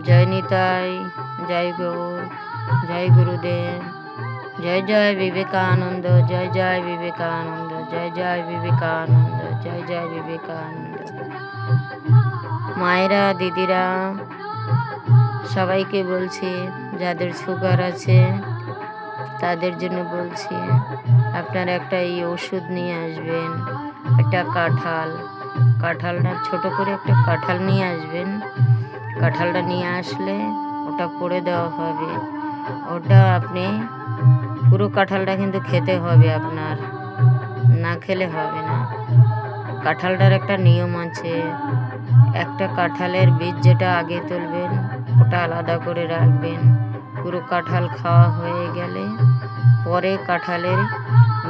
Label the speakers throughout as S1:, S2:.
S1: জয় নিতাই, জয় গৌর, জয় গুরুদেব, জয় জয় বিবেকানন্দ, জয় জয় বিবেকানন্দ, জয় জয় বিবেকানন্দ, জয় জয় বিবেকানন্দ। মায়েরা, দিদিরা, সবাইকে বলছি, যাদের সুগার আছে তাদের জন্য বলছি, আপনারা একটা এই ওষুধ নিয়ে আসবেন। একটা কাঁঠালটা ছোট করে একটা কাঁঠাল নিয়ে আসবেন। কাঁঠালটা নিয়ে আসলে ওটা পড়ে দেওয়া হবে। ওটা আপনি পুরো কাঁঠালটা কিন্তু খেতে হবে, আপনার না খেলে হবে না। কাঁঠালটার একটা নিয়ম আছে, একটা কাঁঠালের বীজ যেটা আগে তুলবেন ওটা আলাদা করে রাখবেন। পুরো কাঁঠাল খাওয়া হয়ে গেলে পরে কাঁঠালের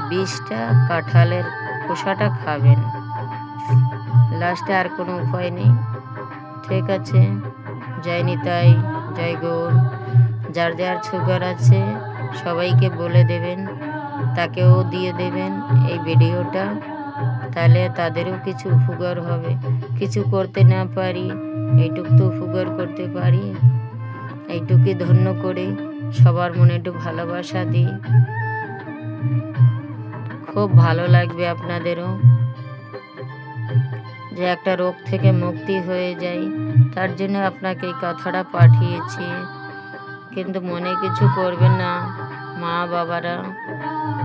S1: বীজটা, কাঁঠালের খোসাটা খাবেন। লাস্টে আর কোনো উপায় নেই। ঠিক আছে, জয় নিতাই, জয় গৌর। যার যার সুগার আছে সবাইকে বলে দেবেন, তাকেও দিয়ে দেবেন এই ভিডিওটা, তাহলে তাদেরও কিছু উপকার হবে। কিছু করতে না পারি, এইটুক তো উপকার করতে পারি। এইটুকুই ধন্য করে সবার মনে একটু ভালোবাসা দিই, খুব ভালো লাগবে আপনাদেরও, যে একটা রোগ থেকে মুক্তি হয়ে যায়। তার জন্য আপনাকে এই কথাটা পাঠিয়েছি, কিন্তু মনে কিছু করবেন না মা বাবারা।